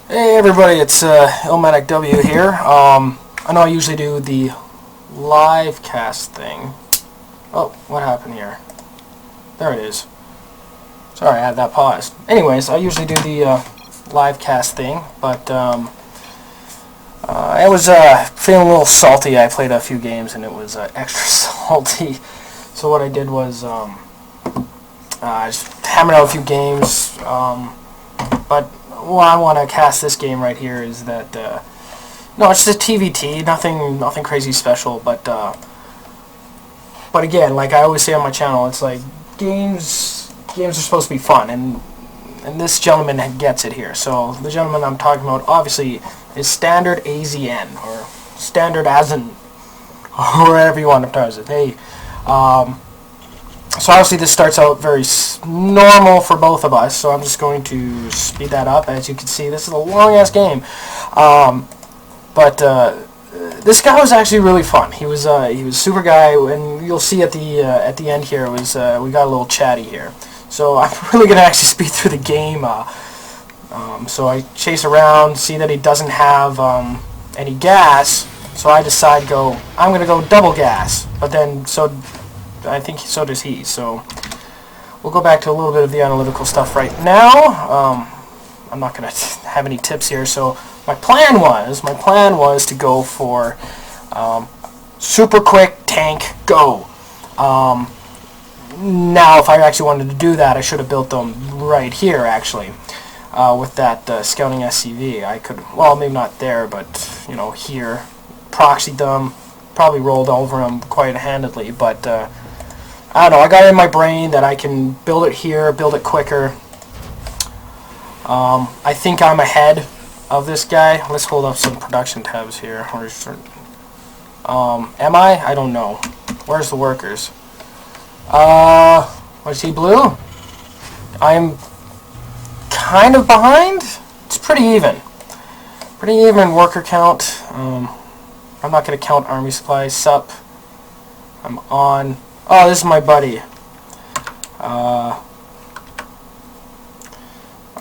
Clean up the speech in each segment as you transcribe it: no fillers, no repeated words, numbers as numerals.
Hey everybody, it's illmadicW here. I know I usually do the live cast thing. Oh, what happened here? There it is. Sorry, I had that paused. Anyways, I usually do the live cast thing, but I was feeling a little salty. I played a few games and it was extra salty. So what I did was just hammered out a few games, but well, I want to cast this game right here is that no, it's just TvT, nothing crazy special, but again, like I always say on my channel, it's like games are supposed to be fun, and this gentleman gets it here. So the gentleman I'm talking about obviously is standardAZN or standardAZN or whatever you want to pronounce it. Hey, so obviously this starts out very normal for both of us, so I'm just going to speed that up. As you can see, this is a long-ass game, but this guy was actually really fun. He was super guy, and you'll see at the end here was we got a little chatty here. So I'm really gonna actually speed through the game. So I chase around, see that he doesn't have any gas, so I decide I'm gonna go double gas, but then I think so does he. So we'll go back to a little bit of the analytical stuff right now. I'm not going to have any tips here. So my plan was to go for super quick tank go. Now, if I actually wanted to do that, I should have built them right here, actually, with that scouting SCV. I could, well, maybe not there, but you know, here, proxied them, probably rolled over them quite handedly, but I don't know, I got it in my brain that I can build it here, build it quicker. I think I'm ahead of this guy. Let's hold up some production tabs here. Am I? I don't know. Where's the workers? Was he blue? I'm kind of behind. It's pretty even. Pretty even worker count. I'm not going to count army supplies. Sup. I'm on. Oh, this is my buddy.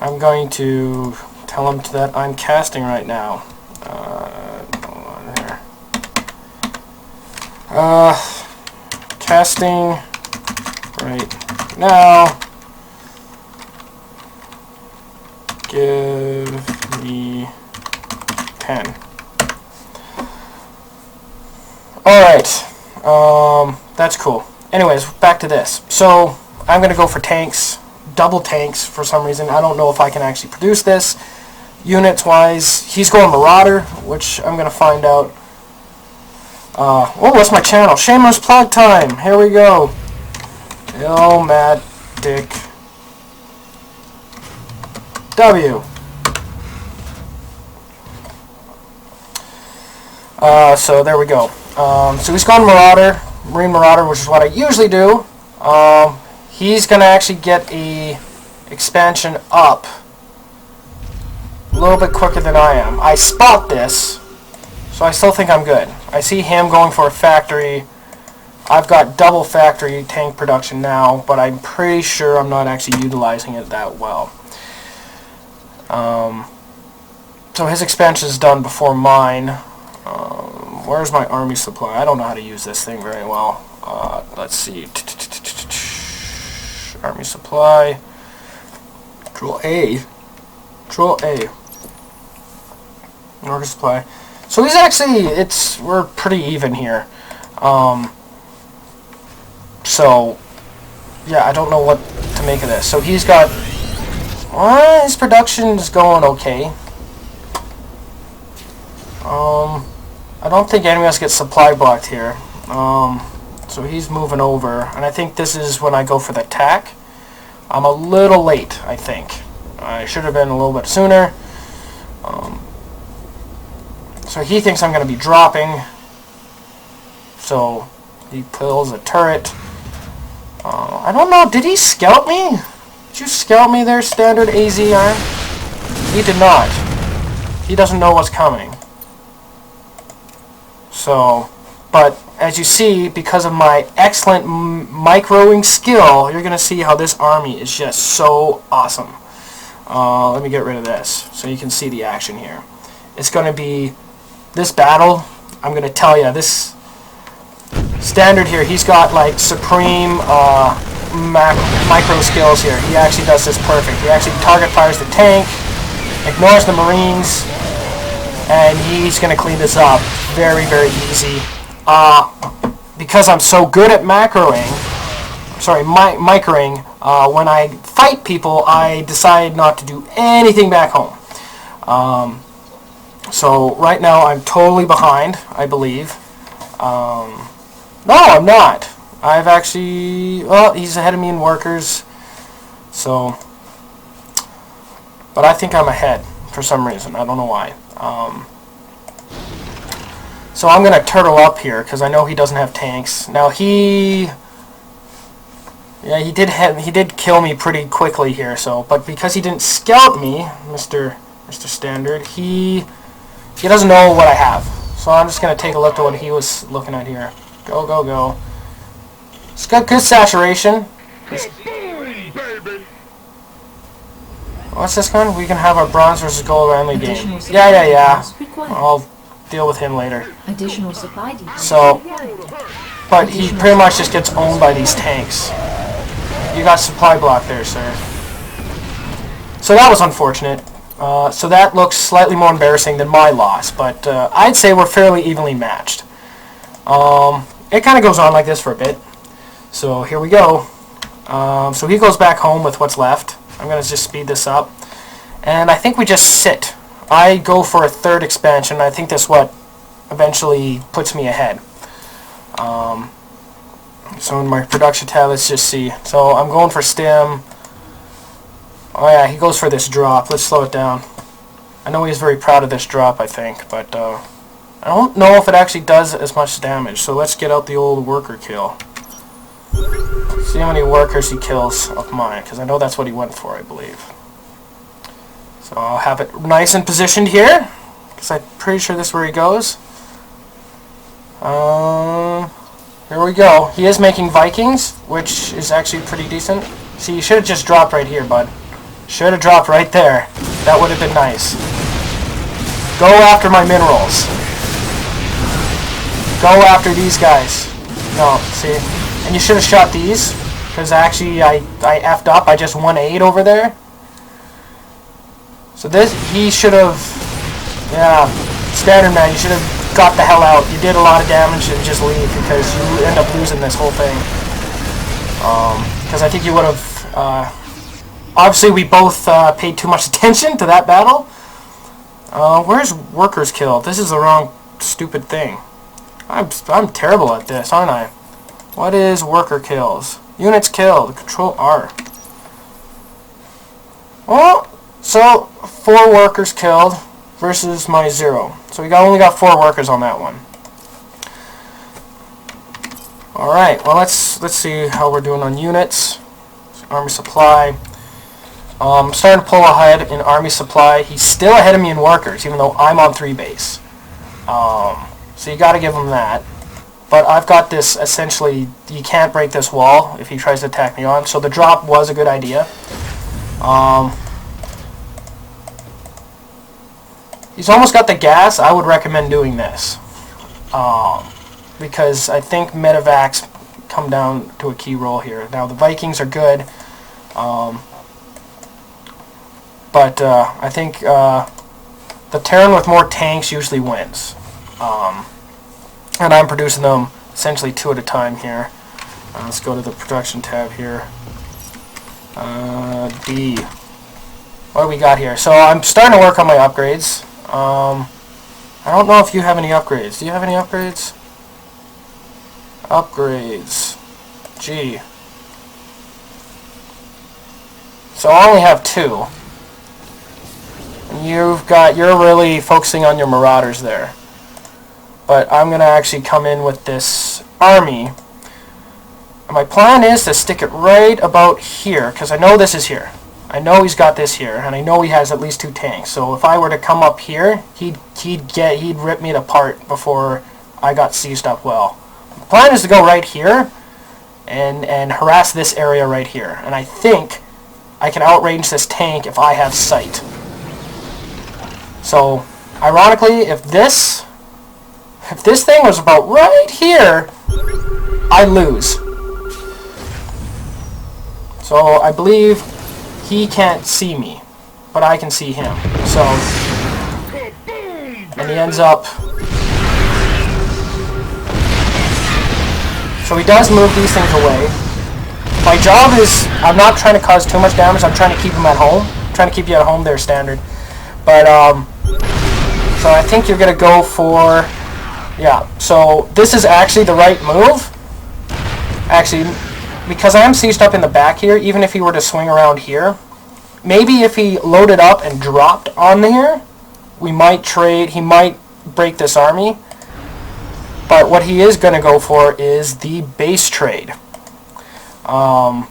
I'm going to tell him that I'm casting right now. Hold on here. Casting right now. Give me 10. Alright. That's cool. Anyways, back to this. So I'm going to go for tanks, double tanks for some reason. I don't know if I can actually produce this units-wise. He's going Marauder, which I'm going to find out. Oh, what's my channel? Shameless plug time. Here we go. illmadicW. So there we go. So he's gone Marauder. Marine Marauder, which is what I usually do. He's going to actually get a expansion up a little bit quicker than I am. I spot this, so I still think I'm good. I see him going for a factory. I've got double factory tank production now, but I'm pretty sure I'm not actually utilizing it that well. So his expansion is done before mine. Where's my army supply? I don't know how to use this thing very well. Let's see. Army supply. Control A. Control A. Army supply. So he's actually, we're pretty even here. So, yeah, I don't know what to make of this. So he's got, his production's going okay. I don't think anyone else gets supply blocked here. So he's moving over, and I think this is when I go for the attack. I'm a little late, I think. I should have been a little bit sooner. So he thinks I'm going to be dropping. So he pulls a turret. I don't know, did he scout me? Did you scout me there, standardAZN? He did not. He doesn't know what's coming. So, but as you see, because of my excellent microing skill, you're going to see how this army is just so awesome. Let me get rid of this so you can see the action here. It's going to be this battle. I'm going to tell you, this standard here, he's got like supreme micro skills here. He actually does this perfect. He actually target fires the tank, ignores the Marines, and he's going to clean this up very, very easy. Because I'm so good at microing, when I fight people, I decide not to do anything back home. So right now I'm totally behind, I believe. No, I'm not. I've actually... Well, he's ahead of me in workers. So... But I think I'm ahead for some reason. I don't know why. So I'm going to turtle up here because I know he doesn't have tanks. Now he... Yeah, he did kill me pretty quickly here. So, but because he didn't scout me, Mr. Standard, he doesn't know what I have. So I'm just going to take a look at what he was looking at here. Go, go, go. It's got good saturation. What's this gun? We can have our bronze versus gold randomly game. Yeah. I'll deal with him later. Additional supply details. So, but he pretty much just gets owned by these tanks. You got supply block there, sir. So that was unfortunate. So that looks slightly more embarrassing than my loss, but I'd say we're fairly evenly matched. It kind of goes on like this for a bit. So here we go. So he goes back home with what's left. I'm going to just speed this up. And I think we just sit. I go for a third expansion. I think that's what eventually puts me ahead. So in my production tab, let's just see. So I'm going for stim. Oh yeah, he goes for this drop. Let's slow it down. I know he's very proud of this drop, I think, but I don't know if it actually does as much damage. So let's get out the old worker kill. See how many workers he kills of mine, because I know that's what he went for, I believe. So I'll have it nice and positioned here, because I'm pretty sure this is where he goes. Here we go. He is making Vikings, which is actually pretty decent. See, you should have just dropped right here, bud. Should have dropped right there. That would have been nice. Go after my minerals. Go after these guys. No, see? And you should have shot these, because actually I effed up. I just 1-8 over there. So this, he should have... Yeah, standard man, you should have got the hell out. You did a lot of damage and just leave, because you end up losing this whole thing. Because I think you would have... obviously, we both paid too much attention to that battle. Where's workers killed? This is the wrong stupid thing. I'm terrible at this, aren't I? What is worker kills? Units killed. Control R. Well, so 4 workers killed versus my 0. So we only got 4 workers on that one. All right. Well, let's see how we're doing on units. Army supply. Starting to pull ahead in army supply. He's still ahead of me in workers, even though I'm on 3 base. So you got to give him that. But I've got this, essentially, you can't break this wall if he tries to attack me on. So the drop was a good idea. He's almost got the gas. I would recommend doing this. Because I think medevacs come down to a key role here. Now the Vikings are good. But I think the Terran with more tanks usually wins. And I'm producing them essentially 2 at a time here. Let's go to the production tab here. D. What do we got here? So I'm starting to work on my upgrades. I don't know if you have any upgrades. Do you have any upgrades? Upgrades. G. So I only have 2. You're really focusing on your Marauders there. But I'm going to actually come in with this army. And my plan is to stick it right about here, because I know this is here. I know he's got this here, and I know he has at least 2 tanks. So if I were to come up here, he'd rip me apart before I got seized up well. The plan is to go right here and harass this area right here. And I think I can outrange this tank if I have sight. So, ironically, if this thing was about right here, I lose. So, I believe he can't see me, but I can see him. So, and he ends up... So he does move these things away. My job is, I'm not trying to cause too much damage, I'm trying to keep him at home. I'm trying to keep you at home there, standard. But, so I think you're going to go for... Yeah, so this is actually the right move. Actually, because I am sieged up in the back here, even if he were to swing around here, maybe if he loaded up and dropped on here, we might trade, he might break this army. But what he is going to go for is the base trade. And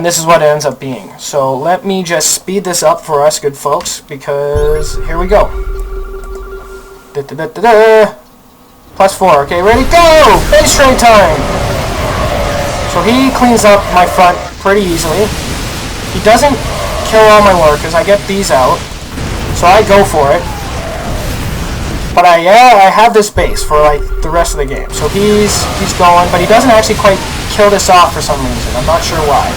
this is what it ends up being. So let me just speed this up for us good folks, because here we go. +4. Okay, ready, go! Base trade time! So he cleans up my front pretty easily. He doesn't kill all my workers. I get these out. So I go for it. But I have this base for like the rest of the game. So he's going, but he doesn't actually quite kill this off for some reason. I'm not sure why.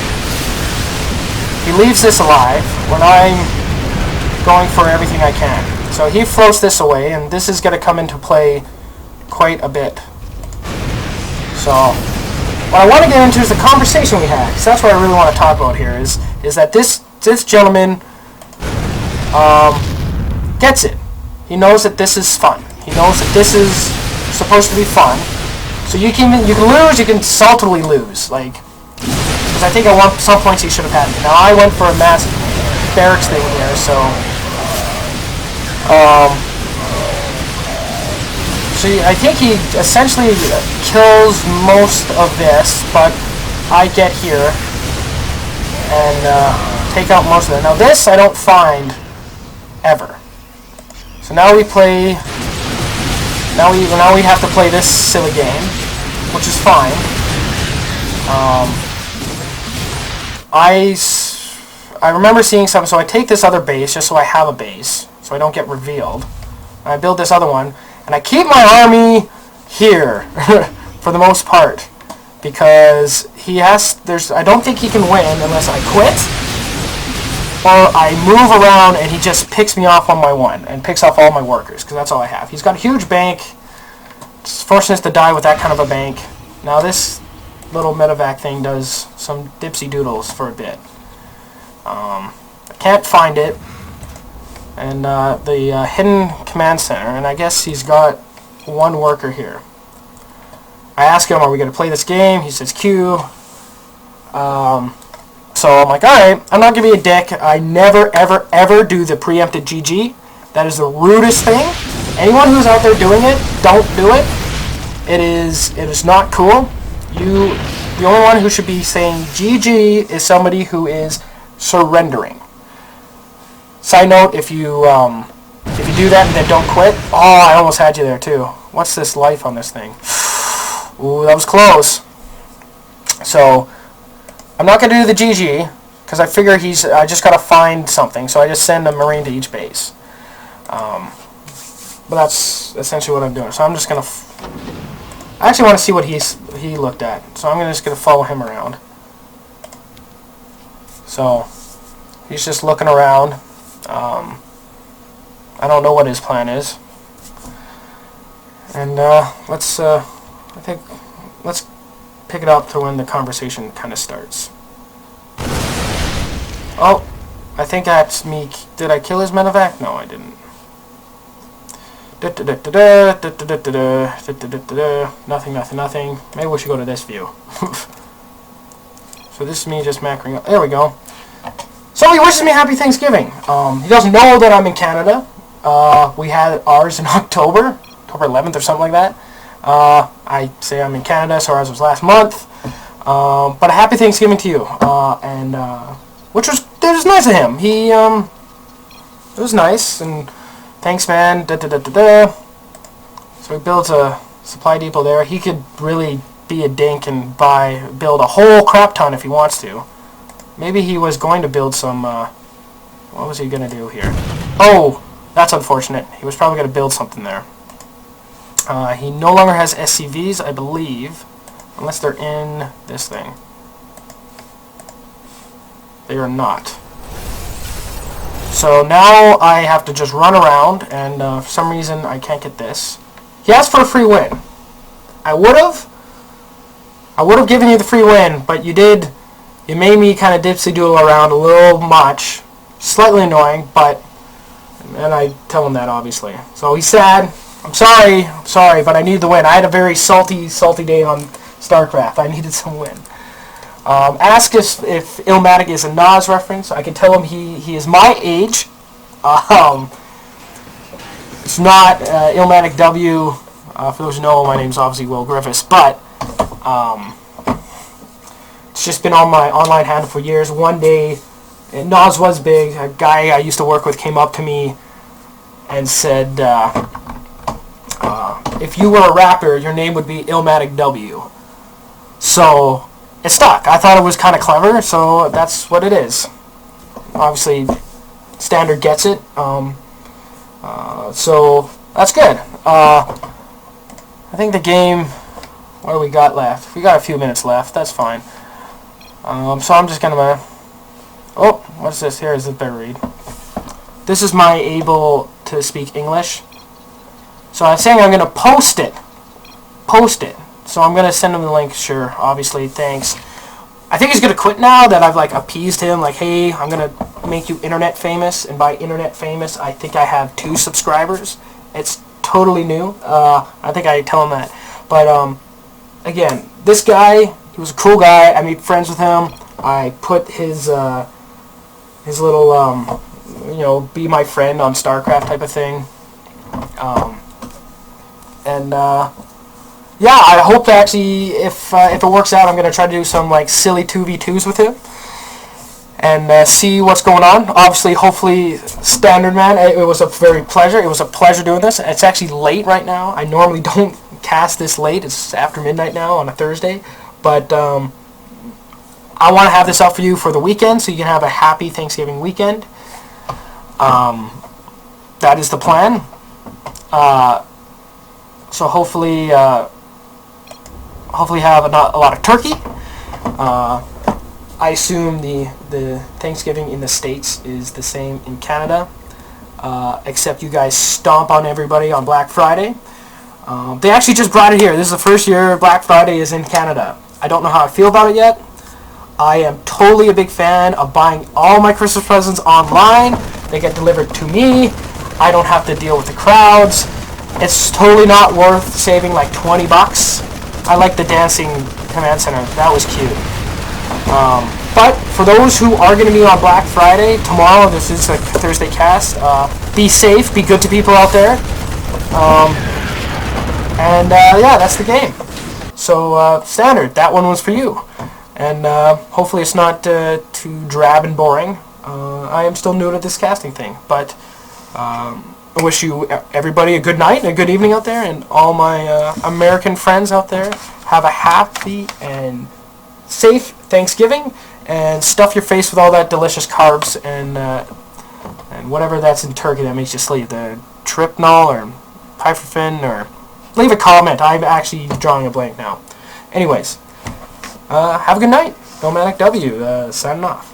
He leaves this alive when I'm going for everything I can. So he floats this away, and this is going to come into play quite a bit. So what I want to get into is the conversation we had. Because that's what I really want to talk about here. Is that this gentleman gets it. He knows that this is fun. He knows that this is supposed to be fun. So you can lose, you can saltily lose. Like, because I think at some points he should have had me. Now I went for a mass barracks thing here, so I think he essentially kills most of this, but I get here and take out most of it. Now this I don't find ever. So now we play. Now we have to play this silly game, which is fine. I remember seeing something, so I take this other base just so I have a base, so I don't get revealed. And I build this other one, and I keep my army here for the most part, because I don't think he can win unless I quit. Or I move around and he just picks me off on my one and picks off all my workers, because that's all I have. He's got a huge bank. It's forcing us to die with that kind of a bank. Now this little medevac thing does some dipsy doodles for a bit. I can't find it. And the hidden command center, and I guess he's got one worker here. I ask him, are we going to play this game? He says Q. So I'm like, alright, I'm not going to be a dick. I never, ever, ever do the preempted GG. That is the rudest thing. Anyone who's out there doing it, don't do it. It is not cool. The only one who should be saying GG is somebody who is surrendering. Side note, if you do that and then don't quit, oh, I almost had you there too. What's this life on this thing? Ooh, that was close. So I'm not going to do the GG, because I figure I just got to find something, so I just send a Marine to each base. But that's essentially what I'm doing. So I'm just going to... I actually want to see what he looked at, so I'm just going to follow him around. So he's just looking around. I don't know what his plan is. And let's pick it up to when the conversation kind of starts. Oh, I think that's me. Did I kill his medevac? No, I didn't. Nothing. Maybe we should go to this view. So this is me just macroing up. There we go. So he wishes me happy Thanksgiving. He doesn't know that I'm in Canada. We had ours in October 11th or something like that. I say I'm in Canada, so ours was last month. But a happy Thanksgiving to you. Which was nice of him. It was nice, and thanks, man. So he builds a supply depot there. He could really be a dink and build a whole crap ton if he wants to. Maybe he was going to build some, what was he going to do here? Oh, that's unfortunate. He was probably going to build something there. He no longer has SCVs, I believe, unless they're in this thing. They are not. So now I have to just run around, and for some reason I can't get this. He asked for a free win. I would have given you the free win, but you made me kind of dipsy-doodle around a little much. Slightly annoying, and I tell him that, obviously. So he's sad. I'm sorry, but I need the win. I had a very salty day on Starcraft. I needed some win. Ask if illmatic is a Nas reference. I can tell him he is my age. It's not illmadicW. For those who know, my name's obviously Will Griffiths, but it's just been on my online handle for years. One day, Nas was big. A guy I used to work with came up to me and said, if you were a rapper, your name would be illmadicW. So it stuck. I thought it was kind of clever, so that's what it is. Obviously, Standard gets it. So that's good. I think the game, what do we got left? We got a few minutes left. That's fine. So I'm just gonna. Oh, what's this? Here is the better read. This is my able to speak English. So I'm saying I'm gonna post it. So I'm gonna send him the link. Sure, obviously, thanks. I think he's gonna quit now that I've like appeased him. Like, hey, I'm gonna make you internet famous, and by internet famous, I think I have 2 subscribers. It's totally new. I think I tell him that. But again, this guy, he was a cool guy. I made friends with him. I put his little you know, be my friend on Starcraft type of thing. Yeah, I hope that actually, if it works out, I'm gonna try to do some like silly 2v2s with him and see what's going on. Obviously, hopefully, Standard Man. It was a pleasure. It was a pleasure doing this. It's actually late right now. I normally don't cast this late. It's after midnight now on a Thursday, but I want to have this out for you for the weekend, so you can have a happy Thanksgiving weekend. That is the plan. So hopefully have a lot of turkey. I assume the Thanksgiving in the States is the same in Canada, except you guys stomp on everybody on Black Friday. They actually just brought it here. This is the first year Black Friday is in Canada. I don't know how I feel about it yet. I am totally a big fan of buying all my Christmas presents online. They get delivered to me. I don't have to deal with the crowds. It's totally not worth saving like 20 bucks. I like the dancing command center. That was cute. But for those who are going to be on Black Friday, tomorrow, this is a Thursday cast, be safe, be good to people out there. Yeah, that's the game. So, Standard, that one was for you. And hopefully it's not too drab and boring. I am still new to this casting thing, but I wish you everybody a good night and a good evening out there, and all my American friends out there, have a happy and safe Thanksgiving, and stuff your face with all that delicious carbs and whatever that's in turkey that makes you sleep, the trypnol or pifrophin, or leave a comment. I'm actually drawing a blank now. Anyways, have a good night. illmadicW, signing off.